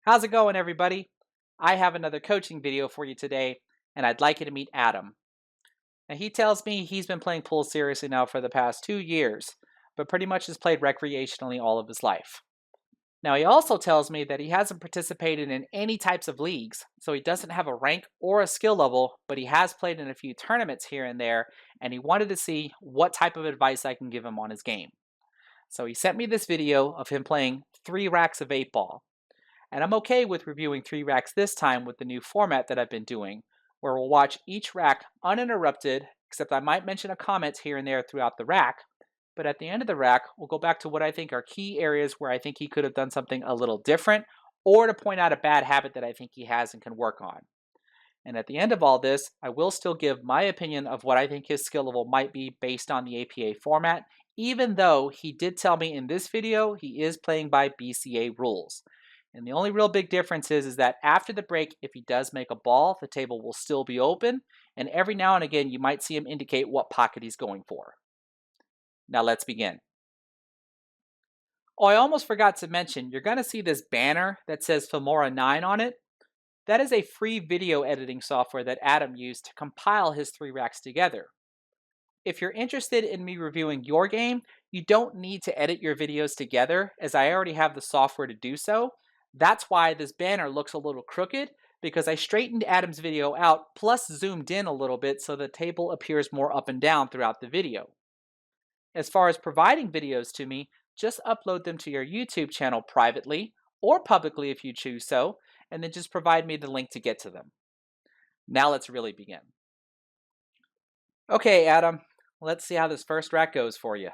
How's it going, everybody? I have another coaching video for you today, and I'd like you to meet Adam. Now, he tells me he's been playing pool seriously now for the past 2 years, but pretty much has played recreationally all of his life. Now, he also tells me that he hasn't participated in any types of leagues, so he doesn't have a rank or a skill level, but he has played in a few tournaments here and there, and he wanted to see what type of advice I can give him on his game. So he sent me this video of him playing 3 racks of 8 ball. And I'm okay with reviewing 3 racks this time with the new format that I've been doing, where we'll watch each rack uninterrupted, except I might mention a comment here and there throughout the rack. But at the end of the rack, we'll go back to what I think are key areas where I think he could have done something a little different, or to point out a bad habit that I think he has and can work on. And at the end of all this, I will still give my opinion of what I think his skill level might be based on the APA format, even though he did tell me in this video he is playing by BCA rules. And the only real big difference is that after the break, if he does make a ball, the table will still be open, and every now and again you might see him indicate what pocket he's going for. Now let's begin. Oh, I almost forgot to mention, you're going to see this banner that says Filmora 9 on it. That is a free video editing software that Adam used to compile his 3 racks together. If you're interested in me reviewing your game, you don't need to edit your videos together, as I already have the software to do so. That's why this banner looks a little crooked, because I straightened Adam's video out plus zoomed in a little bit so the table appears more up and down throughout the video. As far as providing videos to me, just upload them to your YouTube channel privately or publicly if you choose so, and then just provide me the link to get to them. Now let's really begin. Okay, Adam, let's see how this first rack goes for you.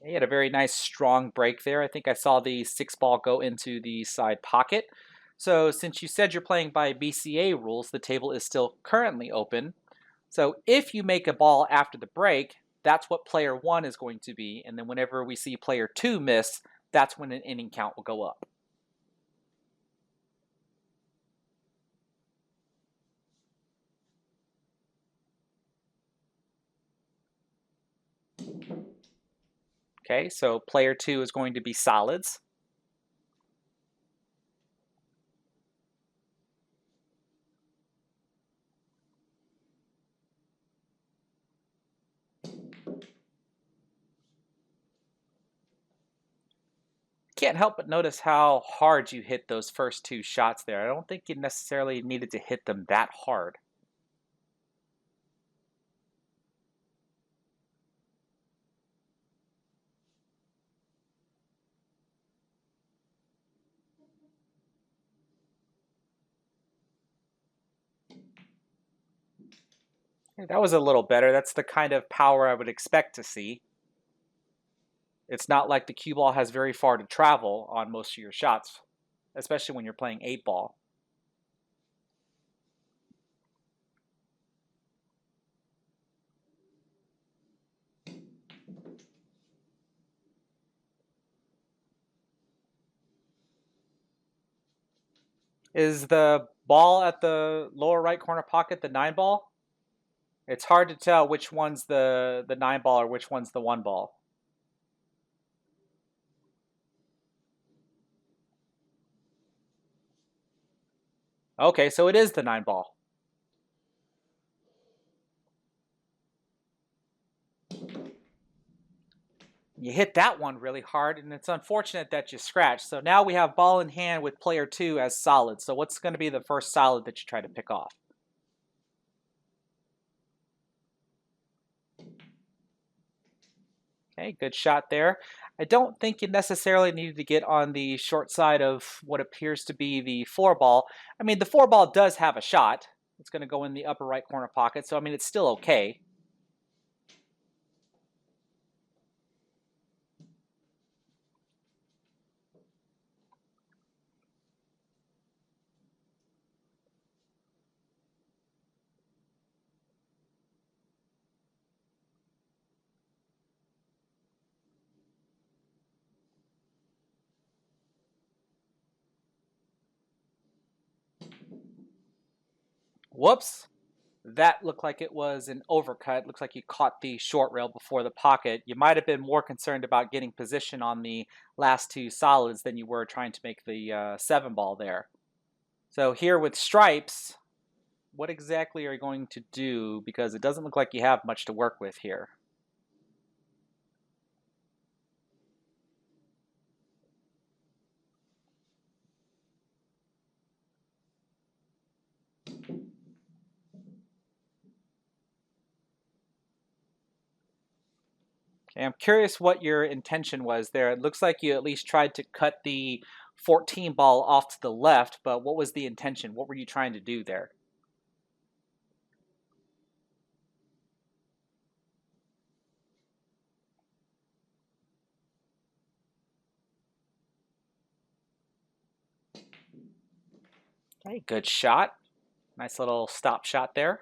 He had a very nice strong break there. I think I saw the 6 ball go into the side pocket. So since you said you're playing by BCA rules, the table is still currently open. So if you make a ball after the break, that's what player 1 is going to be. And then whenever we see player 2 miss, that's when an inning count will go up. Okay, so player 2 is going to be solids. Can't help but notice how hard you hit those first 2 shots there. I don't think you necessarily needed to hit them that hard. That was a little better. That's the kind of power I would expect to see. It's not like the cue ball has very far to travel on most of your shots, especially when you're playing 8 ball. Is the ball at the lower right corner pocket the 9 ball? It's hard to tell which one's the 9 ball or which one's the 1 ball. Okay, so it is the 9 ball. You hit that one really hard, and it's unfortunate that you scratched. So now we have ball in hand with player 2 as solid. So what's going to be the first solid that you try to pick off? Okay, good shot there. I don't think you necessarily needed to get on the short side of what appears to be the 4 ball. I mean, the 4 ball does have a shot. It's going to go in the upper right corner pocket, so I mean, it's still okay. Whoops. That looked like it was an overcut. Looks like you caught the short rail before the pocket. You might have been more concerned about getting position on the last two solids than you were trying to make the seven ball there. So here with stripes, what exactly are you going to do? Because it doesn't look like you have much to work with here. Okay, I'm curious what your intention was there. It looks like you at least tried to cut the 14 ball off to the left, but what was the intention? What were you trying to do there? Okay, good shot. Nice little stop shot there.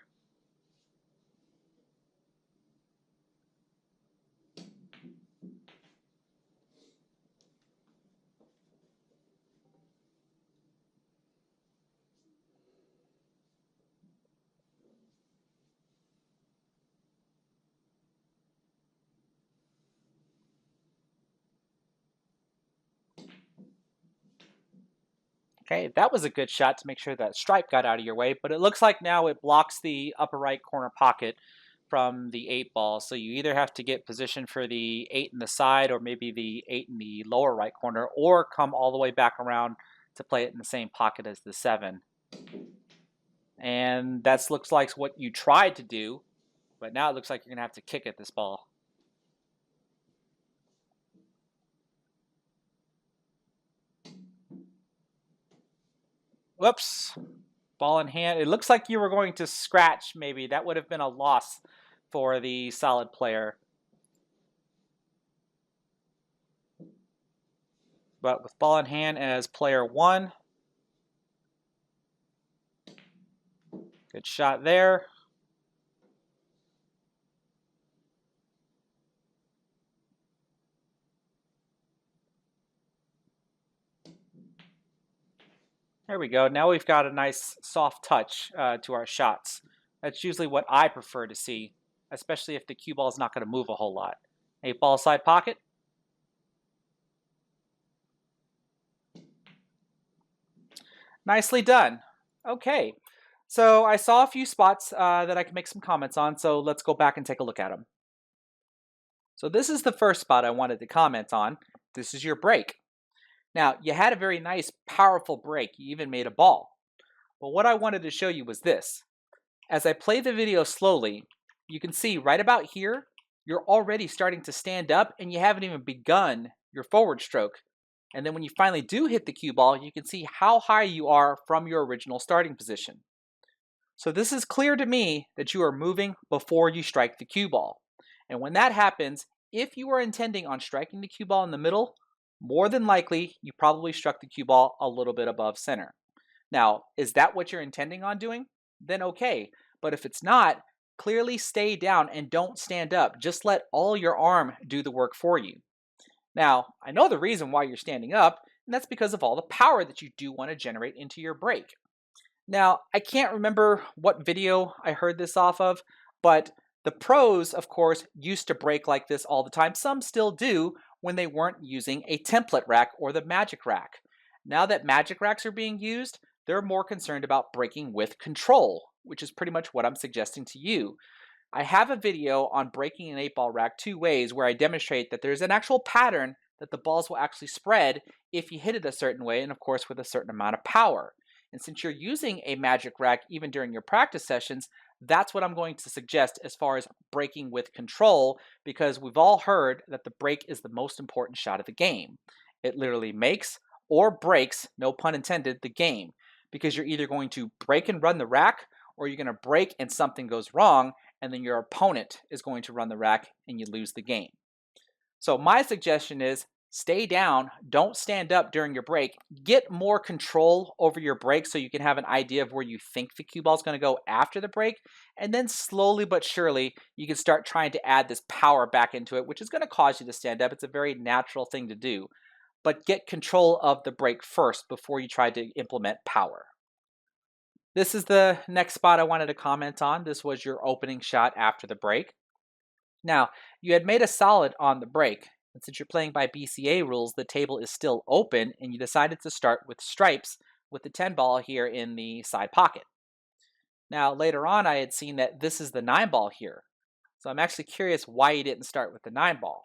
Okay, that was a good shot to make sure that stripe got out of your way, but it looks like now it blocks the upper right corner pocket from the eight ball. So you either have to get position for the eight in the side or maybe the eight in the lower right corner, or come all the way back around to play it in the same pocket as the seven. And that looks like what you tried to do, but now it looks like you're going to have to kick at this ball. Whoops. Ball in hand. It looks like you were going to scratch, maybe. That would have been a loss for the solid player. But with ball in hand as player one, good shot there. There we go. Now we've got a nice soft touch to our shots. That's usually what I prefer to see, especially if the cue ball is not going to move a whole lot. Eight ball side pocket. Nicely done. Okay. So I saw a few spots that I can make some comments on, so let's go back and take a look at them. So this is the first spot I wanted to comment on. This is your break. Now, you had a very nice, powerful break. You even made a ball. But what I wanted to show you was this. As I play the video slowly, you can see right about here, you're already starting to stand up and you haven't even begun your forward stroke. And then when you finally do hit the cue ball, you can see how high you are from your original starting position. So this is clear to me that you are moving before you strike the cue ball. And when that happens, if you are intending on striking the cue ball in the middle, more than likely you probably struck the cue ball a little bit above center. Now, is that what you're intending on doing? Then okay. But if it's not, clearly stay down and don't stand up. Just let all your arm do the work for you. Now, I know the reason why you're standing up, and that's because of all the power that you do want to generate into your break. Now, I can't remember what video I heard this off of, but the pros, of course, used to break like this all the time. Some still do when they weren't using a template rack or the magic rack. Now that magic racks are being used, they're more concerned about breaking with control, which is pretty much what I'm suggesting to you. I have a video on breaking an 8 ball rack two ways where I demonstrate that there's an actual pattern that the balls will actually spread if you hit it a certain way and of course with a certain amount of power. And since you're using a magic rack even during your practice sessions, that's what I'm going to suggest as far as breaking with control, because we've all heard that the break is the most important shot of the game. It literally makes or breaks, no pun intended, the game, because you're either going to break and run the rack or you're going to break and something goes wrong and then your opponent is going to run the rack and you lose the game. So my suggestion is stay down, don't stand up during your break, get more control over your break so you can have an idea of where you think the cue ball is going to go after the break, and then slowly but surely you can start trying to add this power back into it, which is going to cause you to stand up. It's a very natural thing to do, but get control of the break first before you try to implement power. This is the next spot I wanted to comment on. This was your opening shot after the break. Now, you had made a solid on the break, and since you're playing by BCA rules, the table is still open, and you decided to start with stripes with the 10 ball here in the side pocket. Now, later on, I had seen that this is the 9 ball here. So I'm actually curious why you didn't start with the 9 ball.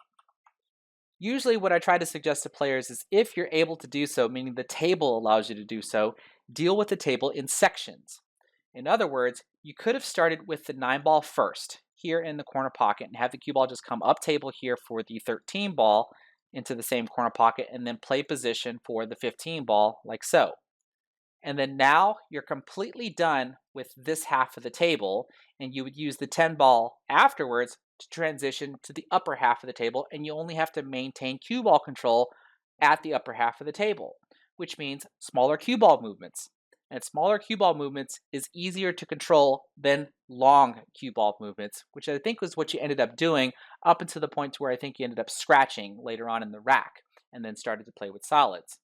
Usually, what I try to suggest to players is if you're able to do so, meaning the table allows you to do so, deal with the table in sections. In other words, you could have started with the 9 ball first, here in the corner pocket, and have the cue ball just come up table here for the 13 ball into the same corner pocket, and then play position for the 15 ball, like so. And then now you're completely done with this half of the table, and you would use the 10 ball afterwards to transition to the upper half of the table, and you only have to maintain cue ball control at the upper half of the table, which means smaller cue ball movements. And smaller cue ball movements is easier to control than long cue ball movements, which I think was what you ended up doing up until the point where I think you ended up scratching later on in the rack and then started to play with solids.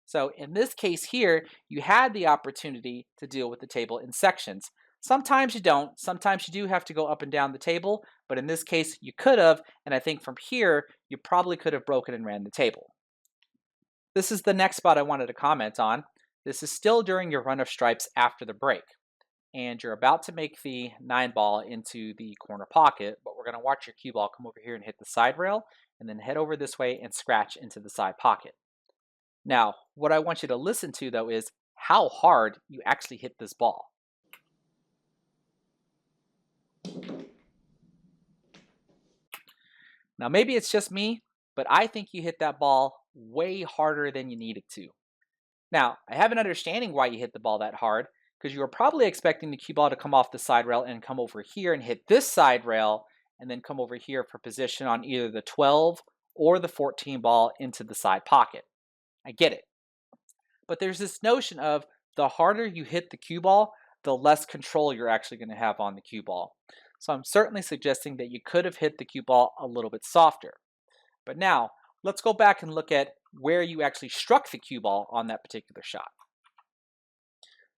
So in this case here, you had the opportunity to deal with the table in sections. Sometimes you don't. Sometimes you do have to go up and down the table, but in this case you could have, and I think from here you probably could have broken and ran the table. This is the next spot I wanted to comment on. This is still during your run of stripes after the break, and you're about to make the 9 ball into the corner pocket, but we're going to watch your cue ball come over here and hit the side rail, and then head over this way and scratch into the side pocket. Now, what I want you to listen to though is how hard you actually hit this ball. Now, maybe it's just me, but I think you hit that ball way harder than you needed to. Now, I have an understanding why you hit the ball that hard, because you were probably expecting the cue ball to come off the side rail and come over here and hit this side rail, and then come over here for position on either the 12 or the 14 ball into the side pocket. I get it. But there's this notion of the harder you hit the cue ball, the less control you're actually going to have on the cue ball. So I'm certainly suggesting that you could have hit the cue ball a little bit softer. But now, let's go back and look at where you actually struck the cue ball on that particular shot.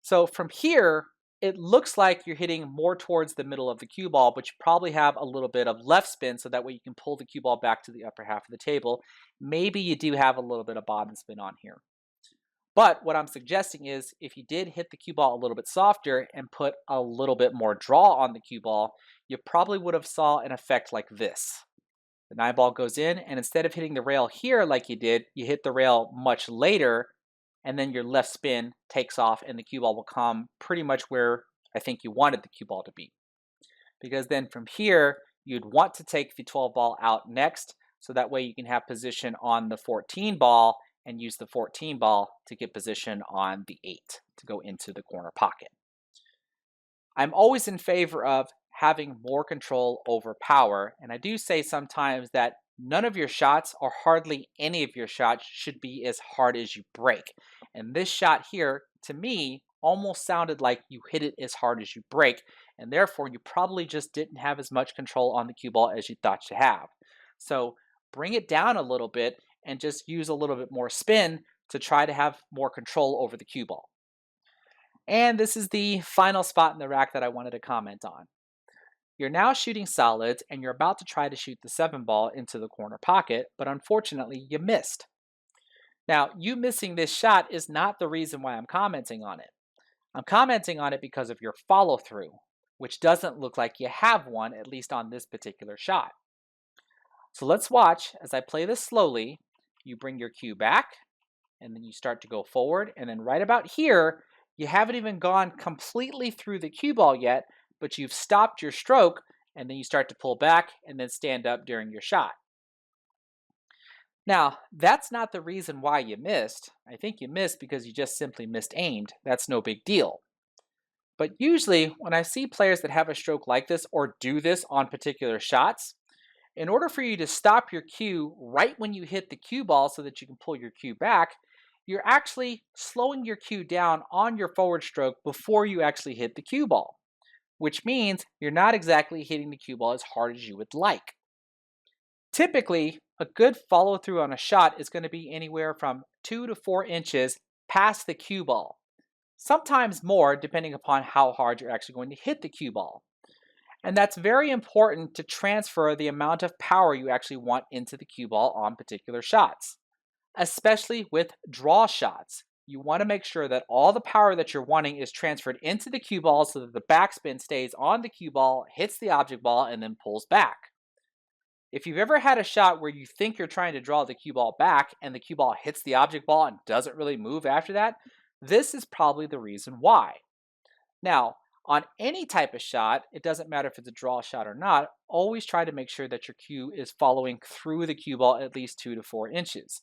So from here, it looks like you're hitting more towards the middle of the cue ball, but you probably have a little bit of left spin, so that way you can pull the cue ball back to the upper half of the table. Maybe you do have a little bit of bottom spin on here. But what I'm suggesting is if you did hit the cue ball a little bit softer and put a little bit more draw on the cue ball, you probably would have saw an effect like this. The 9 ball goes in, and instead of hitting the rail here like you did, you hit the rail much later, and then your left spin takes off and the cue ball will come pretty much where I think you wanted the cue ball to be. Because then from here, you'd want to take the 12 ball out next, so that way you can have position on the 14 ball and use the 14 ball to get position on the 8 to go into the corner pocket. I'm always in favor of having more control over power, and I do say sometimes that none of your shots or hardly any of your shots should be as hard as you break. And this shot here, to me, almost sounded like you hit it as hard as you break, and therefore you probably just didn't have as much control on the cue ball as you thought you have. So bring it down a little bit and just use a little bit more spin to try to have more control over the cue ball. And this is the final spot in the rack that I wanted to comment on. You're now shooting solids and you're about to try to shoot the 7 ball into the corner pocket, but unfortunately you missed. Now, you missing this shot is not the reason why I'm commenting on it. I'm commenting on it because of your follow through, which doesn't look like you have one, at least on this particular shot. So let's watch as I play this slowly. You bring your cue back, and then you start to go forward, and then right about here, you haven't even gone completely through the cue ball yet, but you've stopped your stroke, and then you start to pull back and then stand up during your shot. Now, that's not the reason why you missed. I think you missed because you just simply missed aimed. That's no big deal. But usually, when I see players that have a stroke like this or do this on particular shots, in order for you to stop your cue right when you hit the cue ball so that you can pull your cue back, you're actually slowing your cue down on your forward stroke before you actually hit the cue ball, which means you're not exactly hitting the cue ball as hard as you would like. Typically, a good follow through on a shot is going to be anywhere from 2 to 4 inches past the cue ball. sometimes more depending upon how hard you're actually going to hit the cue ball. And that's very important to transfer the amount of power you actually want into the cue ball on particular shots, especially with draw shots. You want to make sure that all the power that you're wanting is transferred into the cue ball so that the backspin stays on the cue ball, hits the object ball, and then pulls back. If you've ever had a shot where you think you're trying to draw the cue ball back and the cue ball hits the object ball and doesn't really move after that, this is probably the reason why. Now, on any type of shot, it doesn't matter if it's a draw shot or not, always try to make sure that your cue is following through the cue ball at least 2 to 4 inches.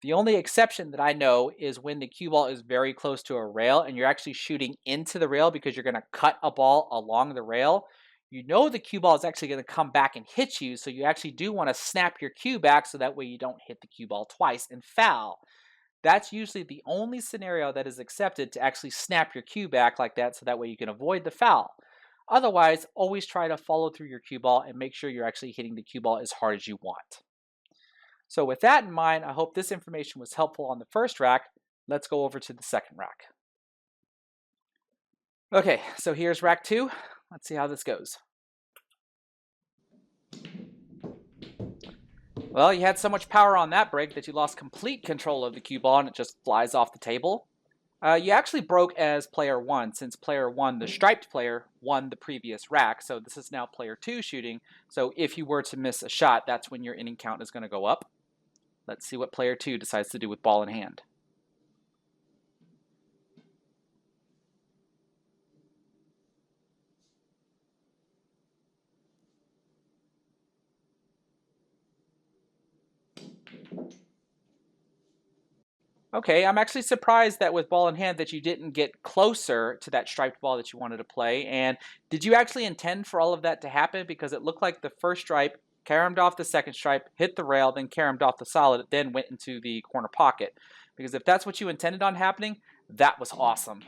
The only exception that I know is when the cue ball is very close to a rail and you're actually shooting into the rail because you're going to cut a ball along the rail. You know the cue ball is actually going to come back and hit you, so you actually do want to snap your cue back so that way you don't hit the cue ball twice and foul. That's usually the only scenario that is accepted to actually snap your cue back like that so that way you can avoid the foul. Otherwise, always try to follow through your cue ball and make sure you're actually hitting the cue ball as hard as you want. So with that in mind, I hope this information was helpful on the first rack. Let's go over to the second rack. Okay, so here's rack 2. Let's see how this goes. Well, you had so much power on that break that you lost complete control of the cue ball and it just flies off the table. You actually broke as player 1 since player 1, the striped player, won the previous rack. So this is now player 2 shooting. So if you were to miss a shot, that's when your inning count is going to go up. Let's see what player 2 decides to do with ball in hand. Okay, I'm actually surprised that with ball in hand that you didn't get closer to that striped ball that you wanted to play. And did you actually intend for all of that to happen? Because it looked like the first stripe caromed off the second stripe, hit the rail, then caromed off the solid, then went into the corner pocket. Because if that's what you intended on happening, that was awesome.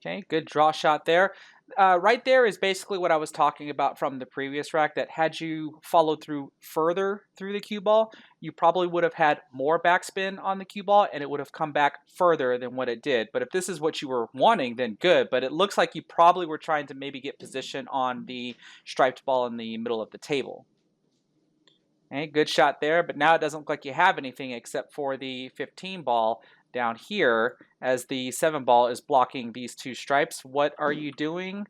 Okay, good draw shot there. Right there is basically what I was talking about from the previous rack, that had you followed through further through the cue ball, you probably would have had more backspin on the cue ball and it would have come back further than what it did. But if this is what you were wanting, then good. But it looks like you probably were trying to maybe get position on the striped ball in the middle of the table. Okay, good shot there, but now it doesn't look like you have anything except for the 15 ball down here as the 7 ball is blocking these two stripes. What are you doing?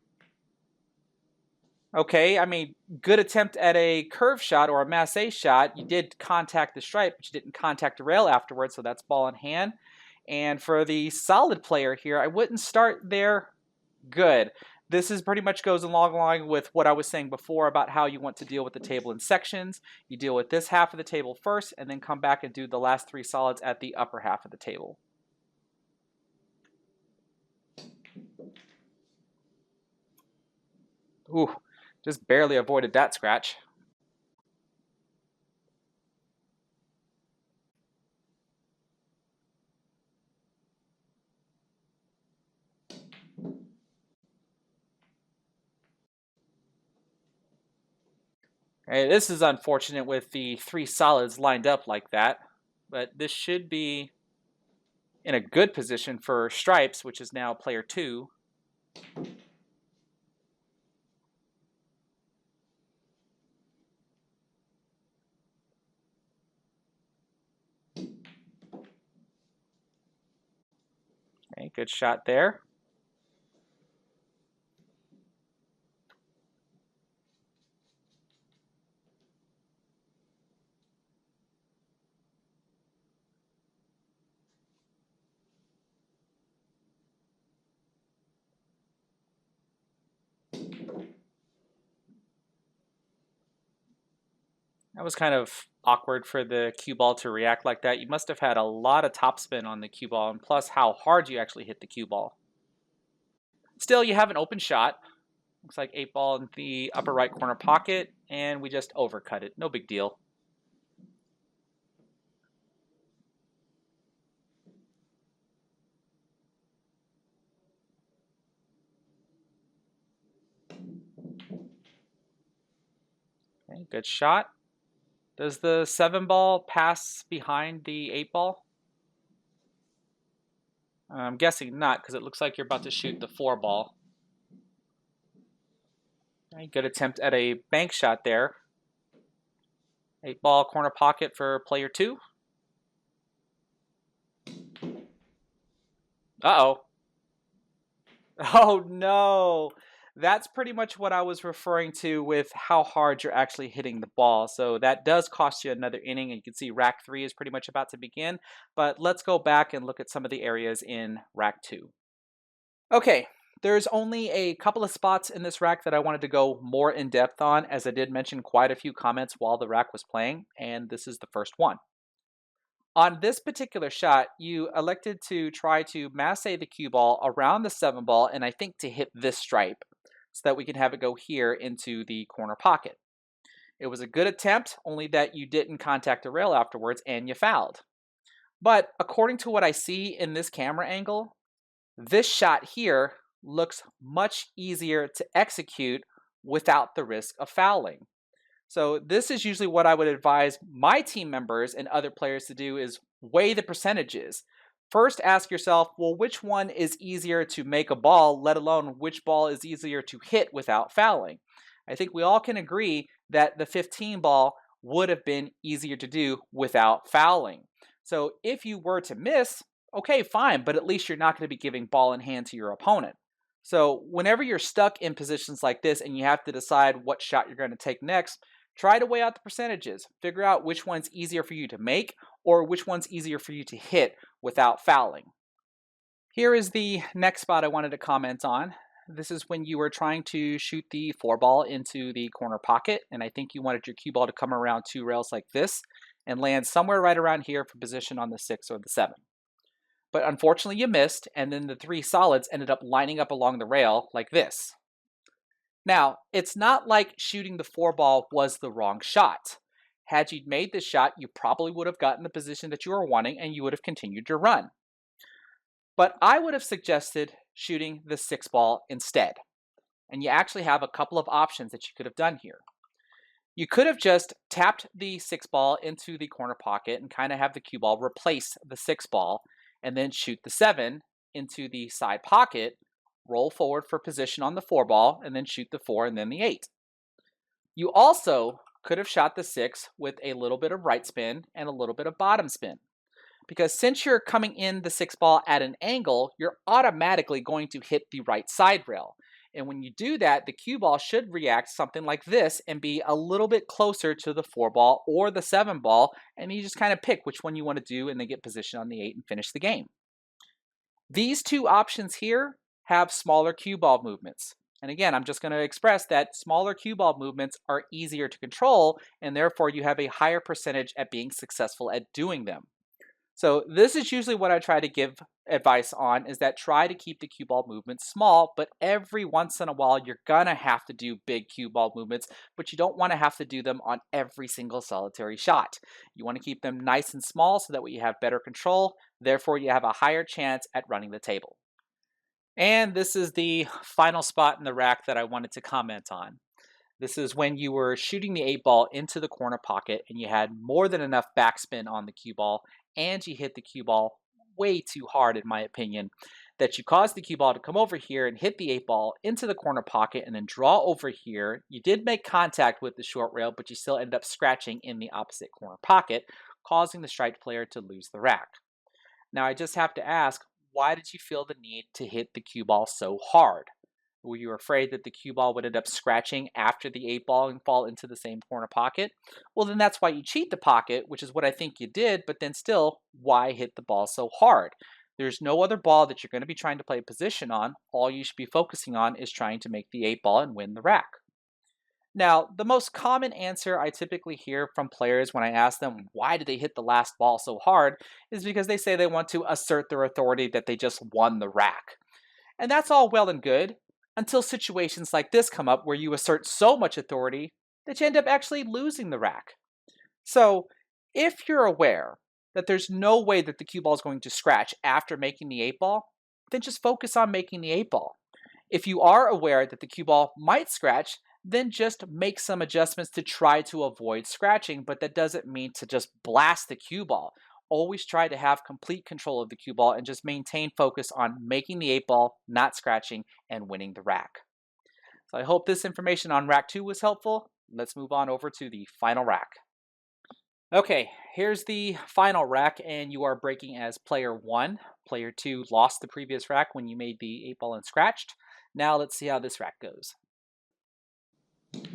Okay, I mean, good attempt at a curve shot or a masse shot. You did contact the stripe, but you didn't contact the rail afterwards, so that's ball in hand. And for the solid player here, I wouldn't start there. Good. This is pretty much goes along with what I was saying before about how you want to deal with the table in sections. You deal with this half of the table first and then come back and do the last 3 solids at the upper half of the table. Ooh, just barely avoided that scratch. Okay, this is unfortunate with the 3 solids lined up like that, but this should be in a good position for stripes, which is now player 2. Okay, good shot there. That was kind of awkward for the cue ball to react like that. You must have had a lot of topspin on the cue ball, and plus how hard you actually hit the cue ball. Still, you have an open shot. Looks like 8 ball in the upper right corner pocket, and we just overcut it. No big deal. Okay, good shot. Does the 7 ball pass behind the 8 ball? I'm guessing not because it looks like you're about to shoot the 4 ball. Okay, good attempt at a bank shot there. 8 ball corner pocket for player 2. Uh-oh. Oh no. That's pretty much what I was referring to with how hard you're actually hitting the ball. So that does cost you another inning, and you can see rack 3 is pretty much about to begin. But let's go back and look at some of the areas in rack 2. Okay, there's only a couple of spots in this rack that I wanted to go more in depth on, as I did mention quite a few comments while the rack was playing, and this is the first one. On this particular shot, you elected to try to masse the cue ball around the 7 ball, and I think to hit this stripe so that we can have it go here into the corner pocket. It was a good attempt, only that you didn't contact the rail afterwards and you fouled. But according to what I see in this camera angle, this shot here looks much easier to execute without the risk of fouling. So this is usually what I would advise my team members and other players to do is weigh the percentages. First ask yourself, well, which one is easier to make a ball, let alone which ball is easier to hit without fouling? I think we all can agree that the 15 ball would have been easier to do without fouling. So if you were to miss, okay, fine, but at least you're not going to be giving ball in hand to your opponent. So whenever you're stuck in positions like this and you have to decide what shot you're going to take next, try to weigh out the percentages. Figure out which one's easier for you to make or which one's easier for you to hit without fouling. Here is the next spot I wanted to comment on. This is when you were trying to shoot the 4 ball into the corner pocket, and I think you wanted your cue ball to come around 2 rails like this and land somewhere right around here for position on the 6 or the 7. But unfortunately you missed, and then the 3 solids ended up lining up along the rail like this. Now, it's not like shooting the 4 ball was the wrong shot. Had you made this shot, you probably would have gotten the position that you were wanting and you would have continued your run. But I would have suggested shooting the 6 ball instead. And you actually have a couple of options that you could have done here. You could have just tapped the 6 ball into the corner pocket and kind of have the cue ball replace the 6 ball and then shoot the 7 into the side pocket, roll forward for position on the 4 ball, and then shoot the 4 and then the 8. You also could have shot the 6 with a little bit of right spin and a little bit of bottom spin. Because since you're coming in the 6 ball at an angle, you're automatically going to hit the right side rail. And when you do that, the cue ball should react something like this and be a little bit closer to the 4 ball or the 7 ball, and you just kind of pick which one you want to do and then get position on the 8 and finish the game. These two options here have smaller cue ball movements. And again, I'm just going to express that smaller cue ball movements are easier to control, and therefore you have a higher percentage at being successful at doing them. So this is usually what I try to give advice on, is that try to keep the cue ball movements small, but every once in a while you're gonna have to do big cue ball movements, but you don't want to have to do them on every single solitary shot. You want to keep them nice and small so that way you have better control, therefore you have a higher chance at running the table. And this is the final spot in the rack that I wanted to comment on. This is when you were shooting the 8 ball into the corner pocket and you had more than enough backspin on the cue ball and you hit the cue ball way too hard, in my opinion, that you caused the cue ball to come over here and hit the 8 ball into the corner pocket and then draw over here. You did make contact with the short rail, but you still ended up scratching in the opposite corner pocket, causing the striped player to lose the rack. Now, I just have to ask, why did you feel the need to hit the cue ball so hard? Were you afraid that the cue ball would end up scratching after the 8 ball and fall into the same corner pocket? Well, then that's why you cheat the pocket, which is what I think you did, but then still, why hit the ball so hard? There's no other ball that you're going to be trying to play position on. All you should be focusing on is trying to make the 8 ball and win the rack. Now, the most common answer I typically hear from players when I ask them why did they hit the last ball so hard is because they say they want to assert their authority that they just won the rack. And that's all well and good, until situations like this come up where you assert so much authority that you end up actually losing the rack. So, if you're aware that there's no way that the cue ball is going to scratch after making the 8 ball, then just focus on making the 8 ball. If you are aware that the cue ball might scratch, then just make some adjustments to try to avoid scratching, but that doesn't mean to just blast the cue ball. Always try to have complete control of the cue ball and just maintain focus on making the 8 ball, not scratching, and winning the rack. So I hope this information on rack 2 was helpful. Let's move on over to the final rack. Okay, here's the final rack, and you are breaking as player 1. Player 2 lost the previous rack when you made the 8 ball and scratched. Now let's see how this rack goes. Okay,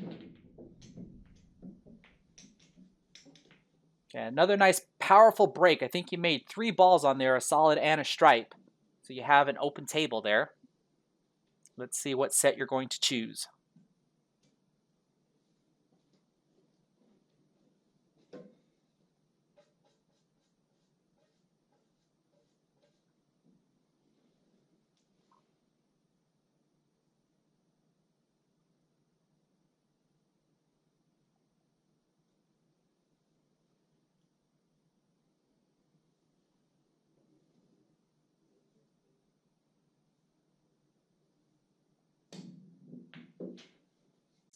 another nice powerful break. I think you made 3 balls on there, a solid and a stripe. So you have an open table there. Let's see what set you're going to choose.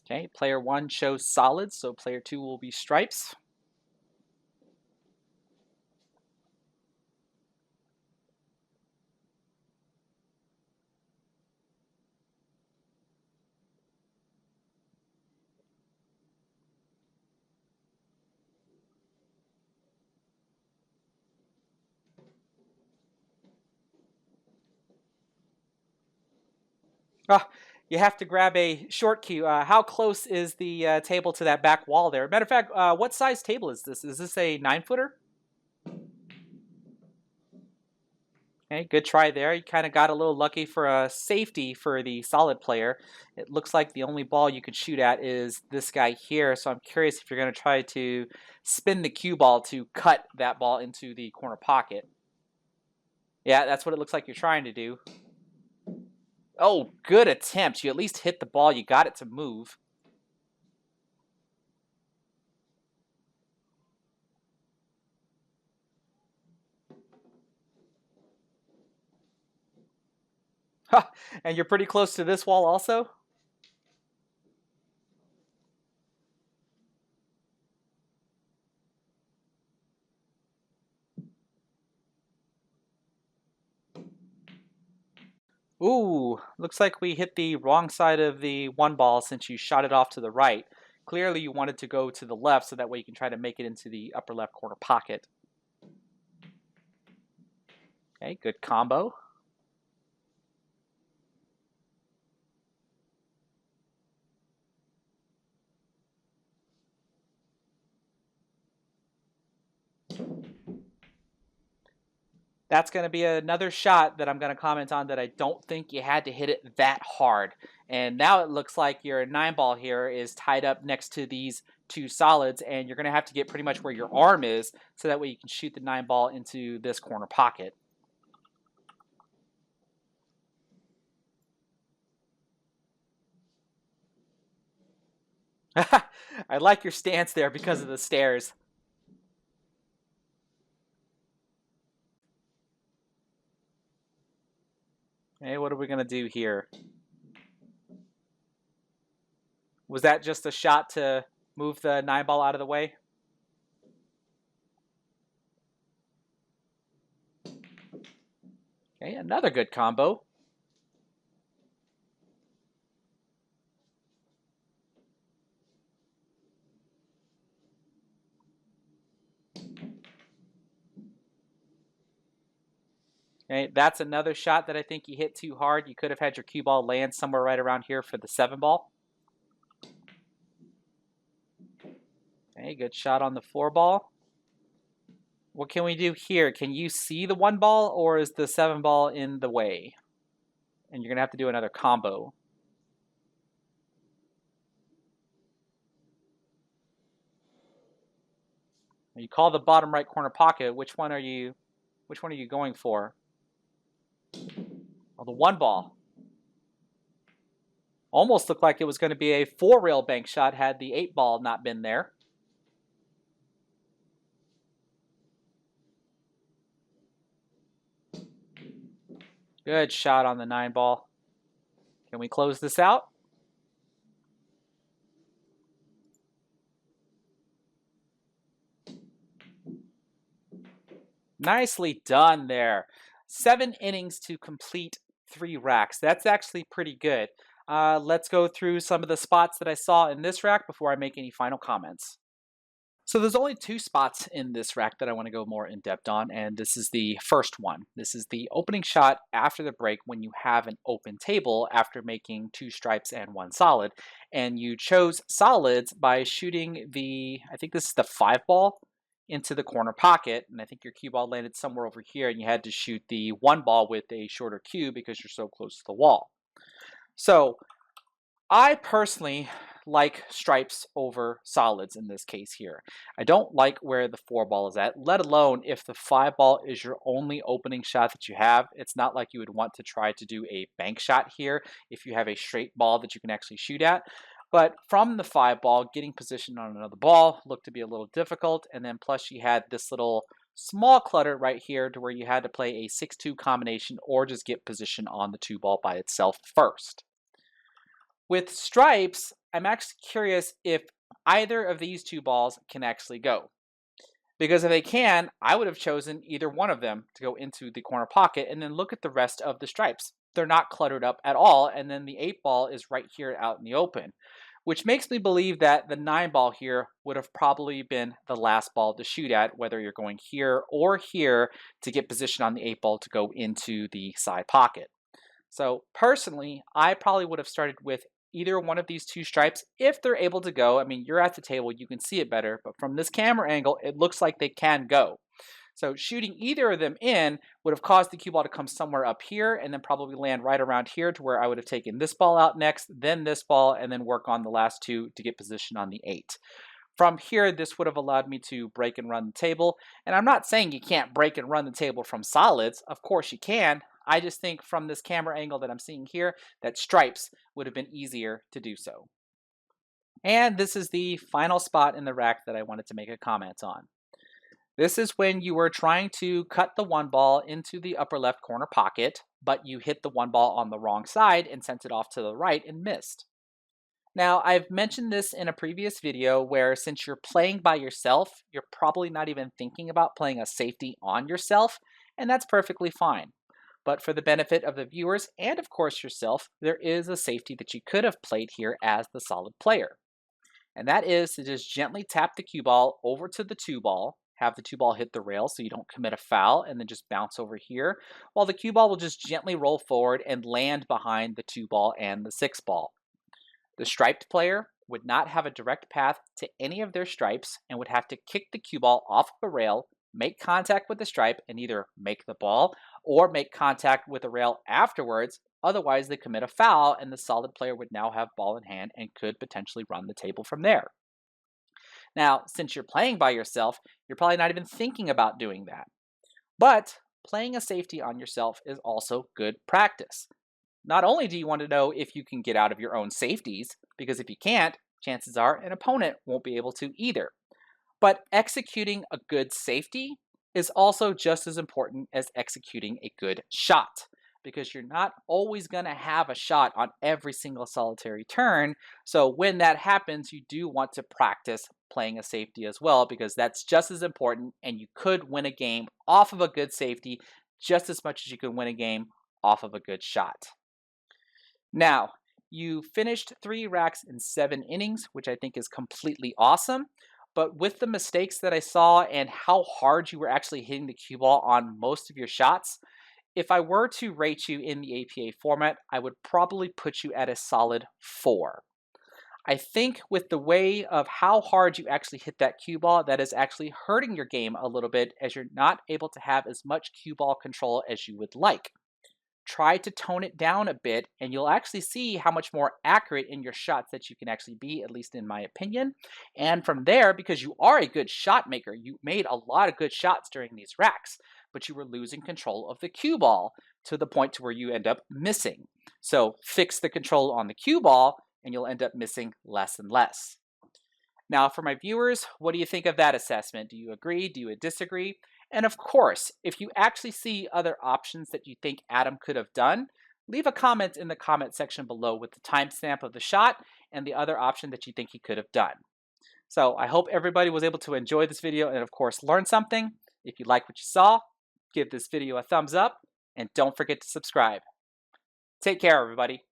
Okay, player 1 shows solids, so player 2 will be stripes. Ah, you have to grab a short cue. How close is the table to that back wall there? Matter of fact, what size table is this? Is this a 9-footer? Okay, good try there. You kind of got a little lucky for a safety for the solid player. It looks like the only ball you could shoot at is this guy here. So I'm curious if you're going to try to spin the cue ball to cut that ball into the corner pocket. Yeah, that's what it looks like you're trying to do. Oh, good attempt. You at least hit the ball. You got it to move. And you're pretty close to this wall also? Ooh, looks like we hit the wrong side of the 1 ball since you shot it off to the right. Clearly you wanted to go to the left so that way you can try to make it into the upper left corner pocket. Okay, good combo. That's going to be another shot that I'm going to comment on that I don't think you had to hit it that hard. And now it looks like your 9 ball here is tied up next to these 2 solids, and you're going to have to get pretty much where your arm is so that way you can shoot the 9 ball into this corner pocket. I like your stance there because of the stairs. Hey, what are we going to do here? Was that just a shot to move the 9 ball out of the way? Okay, another good combo. Okay, that's another shot that I think you hit too hard. You could have had your cue ball land somewhere right around here for the 7 ball. Okay, good shot on the 4 ball. What can we do here? Can you see the 1 ball or is the 7 ball in the way? And you're going to have to do another combo. You call the bottom right corner pocket. Which one are you going for? Oh, the 1 ball. Almost looked like it was going to be a 4-rail bank shot had the 8 ball not been there. Good shot on the 9 ball. Can we close this out? Nicely done there. 7 innings to complete 3 racks. That's actually pretty good. Let's go through some of the spots that I saw in this rack before I make any final comments. So there's only 2 spots in this rack that I want to go more in depth on, and this is the first one. This is the opening shot after the break when you have an open table after making 2 stripes and 1 solid, and you chose solids by shooting I think this is the 5 ball into the corner pocket, and I think your cue ball landed somewhere over here, and you had to shoot the 1 ball with a shorter cue because you're so close to the wall. So I personally like stripes over solids in this case here. I don't like where the 4 ball is at, let alone if the 5 ball is your only opening shot that you have. It's not like you would want to try to do a bank shot here if you have a straight ball that you can actually shoot at. But from the 5 ball, getting positioned on another ball looked to be a little difficult. And then plus you had this little small clutter right here to where you had to play a 6-2 combination or just get position on the 2 ball by itself first. With stripes, I'm actually curious if either of these 2 balls can actually go. Because if they can, I would have chosen either one of them to go into the corner pocket and then look at the rest of the stripes. They're not cluttered up at all, and then the 8 ball is right here out in the open, which makes me believe that the 9 ball here would have probably been the last ball to shoot at, whether you're going here or here to get position on the 8 ball to go into the side pocket. So personally, I probably would have started with either one of these 2 stripes if they're able to go. I mean, you're at the table, you can see it better, but from this camera angle, it looks like they can go. So shooting either of them in would have caused the cue ball to come somewhere up here and then probably land right around here to where I would have taken this ball out next, then this ball, and then work on the last 2 to get position on the 8. From here, this would have allowed me to break and run the table. And I'm not saying you can't break and run the table from solids. Of course you can. I just think from this camera angle that I'm seeing here, that stripes would have been easier to do so. And this is the final spot in the rack that I wanted to make a comment on. This is when you were trying to cut the 1 ball into the upper left corner pocket, but you hit the 1 ball on the wrong side and sent it off to the right and missed. Now, I've mentioned this in a previous video where since you're playing by yourself, you're probably not even thinking about playing a safety on yourself, and that's perfectly fine. But for the benefit of the viewers and of course yourself, there is a safety that you could have played here as the solid player. And that is to just gently tap the cue ball over to the 2 ball, have the 2 ball hit the rail so you don't commit a foul, and then just bounce over here, while the cue ball will just gently roll forward and land behind the 2 ball and the 6 ball. The striped player would not have a direct path to any of their stripes and would have to kick the cue ball off of a rail, make contact with the stripe, and either make the ball or make contact with the rail afterwards. Otherwise, they commit a foul, and the solid player would now have ball in hand and could potentially run the table from there. Now, since you're playing by yourself, you're probably not even thinking about doing that. But playing a safety on yourself is also good practice. Not only do you want to know if you can get out of your own safeties, because if you can't, chances are an opponent won't be able to either. But executing a good safety is also just as important as executing a good shot, because you're not always going to have a shot on every single solitary turn. So when that happens, you do want to practice playing a safety as well, because that's just as important, and you could win a game off of a good safety just as much as you could win a game off of a good shot. Now, you finished 3 racks in 7 innings, which I think is completely awesome. But with the mistakes that I saw and how hard you were actually hitting the cue ball on most of your shots, if I were to rate you in the APA format, I would probably put you at a solid 4. I think with the way of how hard you actually hit that cue ball, that is actually hurting your game a little bit as you're not able to have as much cue ball control as you would like. Try to tone it down a bit, and you'll actually see how much more accurate in your shots that you can actually be, at least in my opinion. And from there, because you are a good shot maker, you made a lot of good shots during these racks, but you were losing control of the cue ball to the point to where you end up missing. So fix the control on the cue ball, and you'll end up missing less and less. Now, for my viewers, what do you think of that assessment? Do you agree? Do you disagree? And of course, if you actually see other options that you think Adam could have done, Leave a comment in the comment section below with the timestamp of the shot and the other option that you think he could have done. So I hope everybody was able to enjoy this video and of course learn something. If you like what you saw, give this video a thumbs up and don't forget to subscribe. Take care, everybody.